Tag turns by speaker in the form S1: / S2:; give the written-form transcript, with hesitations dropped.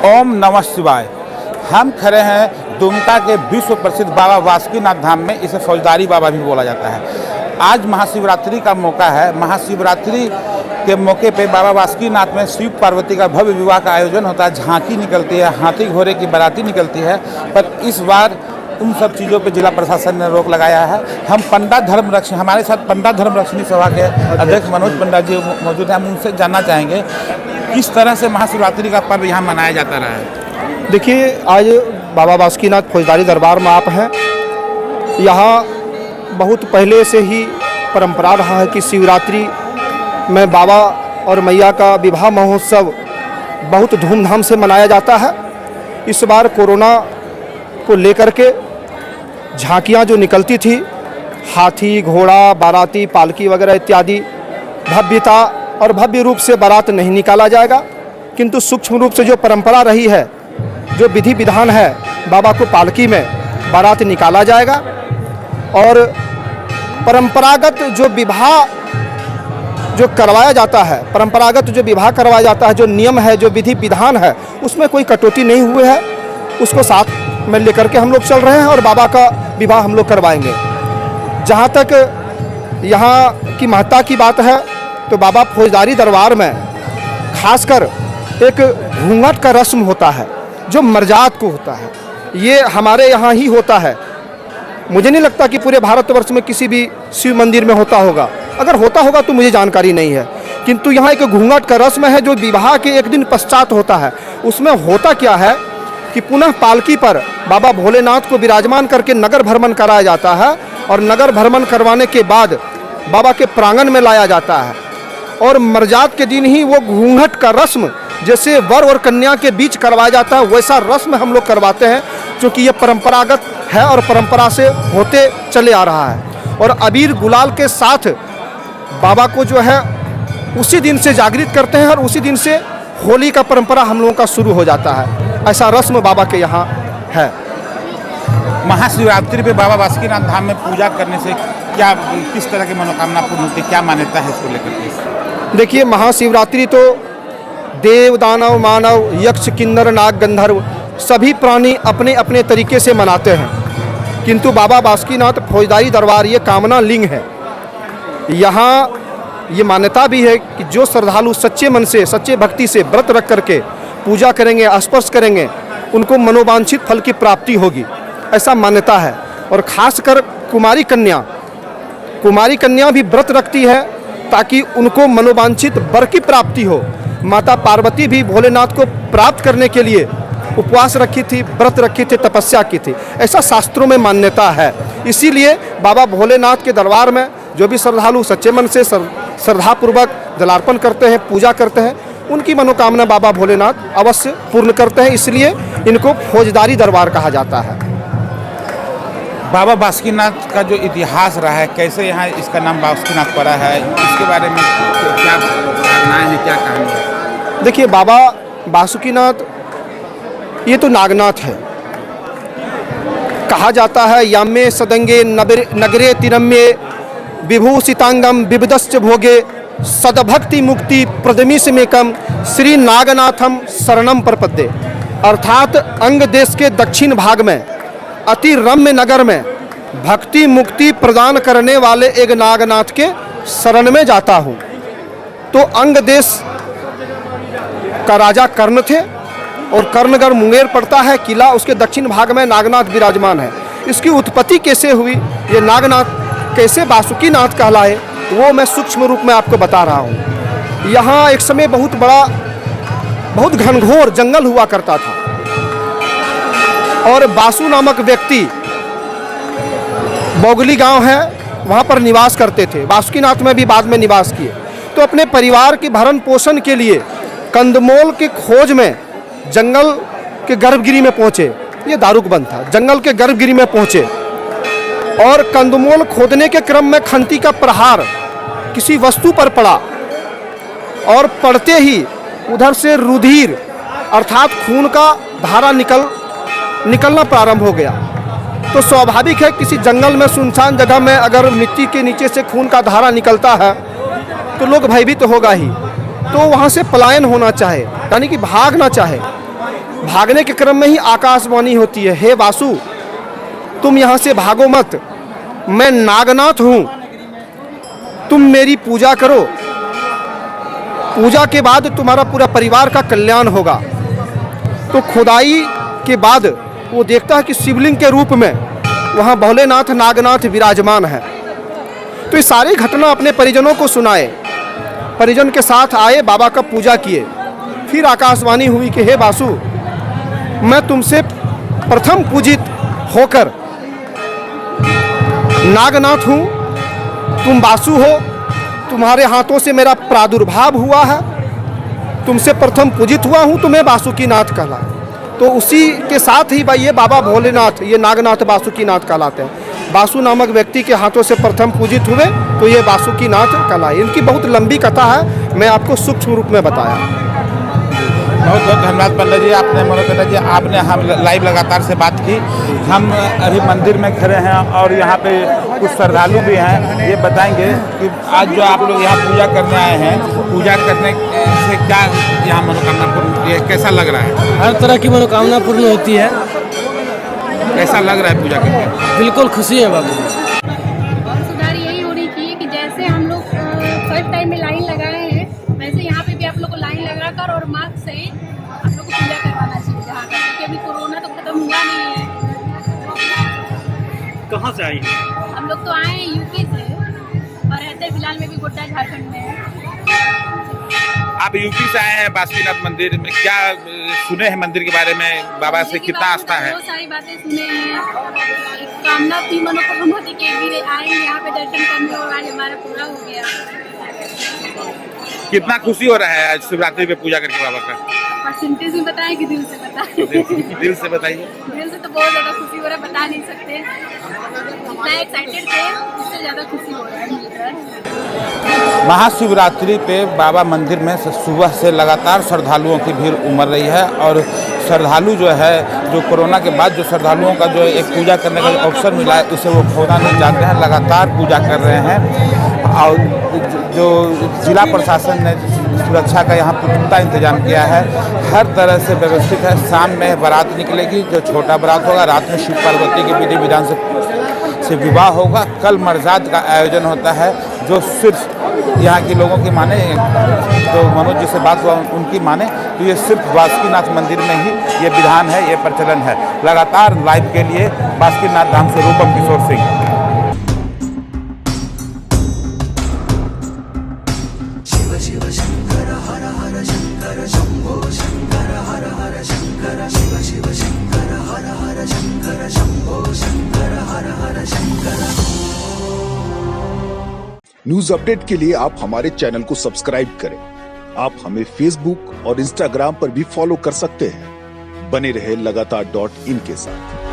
S1: ओम नमः शिवाय। हम खड़े हैं दुमका के विश्व प्रसिद्ध बाबा बासुकीनाथ धाम में। इसे फौजदारी बाबा भी बोला जाता है। आज महाशिवरात्रि का मौका है। महाशिवरात्रि के मौके पे बाबा बासुकीनाथ में शिव पार्वती का भव्य विवाह का आयोजन होता है। झांकी निकलती है, हाथी घोड़े की बाराती निकलती है। पर इस बार उन सब चीज़ों पे जिला प्रशासन ने रोक लगाया है। हम पंडा धर्मरक्षक, हमारे साथ पंडा धर्मरक्षणी सभा के अध्यक्ष मनोज पंडा जी मौजूद हैं। हम उनसे जानना चाहेंगे किस तरह से महाशिवरात्रि का पर्व यहाँ मनाया जाता रहा है।
S2: देखिए, आज बाबा बासुकीनाथ फौजदारी दरबार में आप हैं। यहाँ बहुत पहले से ही परंपरा रहा है कि शिवरात्रि में बाबा और मैया का विवाह महोत्सव बहुत धूमधाम से मनाया जाता है। इस बार कोरोना को लेकर के झांकियाँ जो निकलती थी, हाथी घोड़ा बाराती पालकी वगैरह इत्यादि, भव्यता और भव्य रूप से बारात नहीं निकाला जाएगा, किंतु सूक्ष्म रूप से जो परंपरा रही है, जो विधि विधान है, बाबा को पालकी में बारात निकाला जाएगा। और परंपरागत जो विवाह जो करवाया जाता है, परंपरागत जो विवाह करवाया जाता है, जो नियम है, जो विधि विधान है, उसमें कोई कटौती नहीं हुई है। उसको साथ में लेकर के हम लोग चल रहे हैं और बाबा का विवाह हम लोग करवाएंगे। जहाँ तक यहाँ की महत्ता की बात है, तो बाबा फौजदारी दरबार में खासकर एक घूंघट का रस्म होता है जो मर्जात को होता है। ये हमारे यहाँ ही होता है। मुझे नहीं लगता कि पूरे भारतवर्ष में किसी भी शिव मंदिर में होता होगा। अगर होता होगा तो मुझे जानकारी नहीं है, किंतु यहाँ एक घूंघट का रस्म है जो विवाह के एक दिन पश्चात होता है। उसमें होता क्या है कि पुनः पालकी पर बाबा भोलेनाथ को विराजमान करके नगर भ्रमण कराया जाता है और नगर भ्रमण करवाने के बाद बाबा के प्रांगण में लाया जाता है। और मर्जात के दिन ही वो घूंघट का रस्म जैसे वर और कन्या के बीच करवाया जाता है, वैसा रस्म हम लोग करवाते हैं, क्योंकि ये परंपरागत है और परंपरा से होते चले आ रहा है। और अबीर गुलाल के साथ बाबा को जो है उसी दिन से जागृत करते हैं और उसी दिन से होली का परंपरा हम लोगों का शुरू हो जाता है। ऐसा रस्म बाबा के यहाँ है।
S1: महाशिवरात्रि पे बाबा बासुकीनाथ धाम में पूजा करने से क्या, किस तरह की मनोकामना पूर्ण होती है, क्या मान्यता है इसको लेकर के?
S2: देखिए, महाशिवरात्रि तो देव दानव मानव यक्ष किन्नर नाग गंधर्व सभी प्राणी अपने अपने तरीके से मनाते हैं, किंतु बाबा बासुकीनाथ फौजदारी दरबार ये कामना लिंग है। यहाँ ये मान्यता भी है कि जो श्रद्धालु सच्चे मन से, सच्चे भक्ति से व्रत रख करके पूजा करेंगे, स्पर्श करेंगे, उनको मनोवांछित फल की प्राप्ति होगी, ऐसा मान्यता है। और खासकर कुमारी कन्या भी व्रत रखती है ताकि उनको मनोवांछित वर की प्राप्ति हो। माता पार्वती भी भोलेनाथ को प्राप्त करने के लिए उपवास रखी थी, व्रत रखी थी, तपस्या की थी, ऐसा शास्त्रों में मान्यता है। इसीलिए बाबा भोलेनाथ के दरबार में जो भी श्रद्धालु सच्चे मन से श्रद्धापूर्वक जलार्पण करते हैं, पूजा करते हैं, उनकी मनोकामना बाबा भोलेनाथ अवश्य पूर्ण करते हैं। इसलिए इनको फौजदारी दरबार कहा जाता है।
S1: बाबा बासुकीनाथ का जो इतिहास रहा है, कैसे यहाँ इसका नाम बासुकीनाथ पड़ा है, इसके बारे में क्या धारणाएं हैं, क्या कहानी है?
S2: देखिए, बाबा बासुकीनाथ ये तो नागनाथ है। कहा जाता है यामे सदंगे नगरे तिरम्ये विभूषितांगम विविधश्च भोगे सदभक्ति मुक्ति प्रदमिशमेकम श्री नागनाथम शरणम प्रपद्ये। अर्थात अंग देश के दक्षिण भाग में अति रम्य नगर में भक्ति मुक्ति प्रदान करने वाले एक नागनाथ के शरण में जाता हूँ। तो अंग देश का राजा कर्ण थे और कर्णगढ़ मुंगेर पड़ता है किला, उसके दक्षिण भाग में नागनाथ विराजमान है। इसकी उत्पत्ति कैसे हुई, ये नागनाथ कैसे बासुकीनाथ कहलाए, वो मैं सूक्ष्म रूप में आपको बता रहा हूँ। यहाँ एक समय बहुत घनघोर जंगल हुआ करता था और बासु नामक व्यक्ति, बोगली गांव है, वहाँ पर निवास करते थे। बासुकीनाथ में भी बाद में निवास किए। तो अपने परिवार के भरण पोषण के लिए कंदमूल के खोज में जंगल के गर्भगिरी में पहुँचे। ये दारुकबंद था। जंगल के गर्भगिरी में पहुँचे और कंदमूल खोदने के क्रम में खंती का प्रहार किसी वस्तु पर पड़ा और पड़ते ही उधर से रुधिर अर्थात खून का धारा निकलना प्रारंभ हो गया। तो स्वाभाविक है किसी जंगल में सुनसान जगह में अगर मिट्टी के नीचे से खून का धारा निकलता है तो लोग भयभीत होगा ही। तो वहाँ से पलायन होना चाहे, यानी कि भागना चाहे। भागने के क्रम में ही आकाशवाणी होती है, हे वासु तुम यहाँ से भागो मत, मैं नागनाथ हूँ, तुम मेरी पूजा करो, पूजा के बाद तुम्हारा पूरा परिवार का कल्याण होगा। तो खुदाई के बाद वो देखता है कि शिवलिंग के रूप में वहाँ भोलेनाथ नागनाथ विराजमान है। तो ये सारी घटना अपने परिजनों को सुनाए, परिजन के साथ आए, बाबा का पूजा किए। फिर आकाशवाणी हुई कि हे वासु मैं तुमसे प्रथम पूजित होकर नागनाथ हूँ, तुम वासु हो, तुम्हारे हाथों से मेरा प्रादुर्भाव हुआ है, तुमसे प्रथम पूजित हुआ हूँ, तो मैं वासुकीनाथ कहलाए। तो उसी के साथ ही भाई ये बाबा भोलेनाथ, ये नागनाथ वासुकीनाथ कहलाते हैं। वासु नामक व्यक्ति के हाथों से प्रथम पूजित हुए तो ये वासुकीनाथ कहलाए। इनकी बहुत लंबी कथा है, मैं आपको सूक्ष्म रूप में बताया।
S1: बहुत बहुत धन्यवाद पंडित जी, आपने मनोकथा जी, आपने हम लाइव लगातार से बात की। हम अभी मंदिर में खड़े हैं और यहाँ पे कुछ श्रद्धालु भी हैं। ये बताएंगे कि आज जो आप लोग यहाँ पूजा करने आए हैं, पूजा करने से क्या यहाँ मनोकामना पूर्ण, ये कैसा लग रहा है?
S3: हर तरह की मनोकामना पूर्ण होती है।
S1: कैसा लग रहा है पूजा करके?
S3: बिल्कुल खुशी है बाबू।
S4: और सुधार यही होनी चाहिए कि जैसे हम लोग फर्स्ट टाइम में लाइन लगाए हैं, वैसे यहाँ पे भी आप लोग को लाइन लगाकर और मास्क से आप लोग को पूजा करवाना चाहिए जहाँ तक, क्योंकि अभी कोरोना तो खत्म हुआ नहीं है।
S3: कहाँ से आई हैं?
S4: हम लोग तो आए हैं यूपी से और रहते फिलहाल में भी गोड्डा झारखंड में है।
S1: आप यूपी से आए हैं बासुकीनाथ मंदिर में, क्या सुने हैं मंदिर के बारे में, बाबा से कितना आस्था है?
S4: बहुत सारी बातें सुने हैं, एक कामना थी, मनोकामना थी कि भी आएंगे यहाँ पे दर्शन करने और आज हमारा पूरा हो गया।
S1: कितना खुशी हो रहा है आज शिवरात्रि पे पूजा करके बाबा का?
S4: परसेंटेज में बताएं कि दिल से बताएं?
S1: दिल से बताइए।
S4: दिल से तो बहुत ज़्यादा खुशी हो रहा है, बता नहीं सकते। जितना एक्साइटेड थे उससे ज़्यादा खुशी हो रहा है मिलकर।
S1: महाशिवरात्रि पे बाबा मंदिर में सुबह से लगातार श्रद्धालुओं की भीड़ उमड़ रही है और श्रद्धालु जो है, जो कोरोना के बाद जो श्रद्धालुओं का जो एक पूजा करने का अवसर मिला है, उसे वो खोना नहीं चाहते हैं, लगातार पूजा कर रहे हैं। और जो जिला प्रशासन ने सुरक्षा का यहाँ पुख्ता इंतजाम किया है, हर तरह से व्यवस्थित है। शाम में बारात निकलेगी, जो छोटा बारात होगा, रात में शिव पार्वती के विधि विधान से विवाह होगा। कल मरजाद का आयोजन होता है, जो सिर्फ यहाँ के लोगों की माने, तो मनोज जी से बात हुआ उनकी माने, तो ये सिर्फ बासुकीनाथ मंदिर में ही ये विधान है, ये प्रचलन है। लगातार लाइव के लिए बासुकीनाथ धाम से रूपम किशोर सिंह।
S5: न्यूज अपडेट के लिए आप हमारे चैनल को सब्सक्राइब करें। आप हमें फेसबुक और इंस्टाग्राम पर भी फॉलो कर सकते हैं। बने रहे लगातार.in के साथ।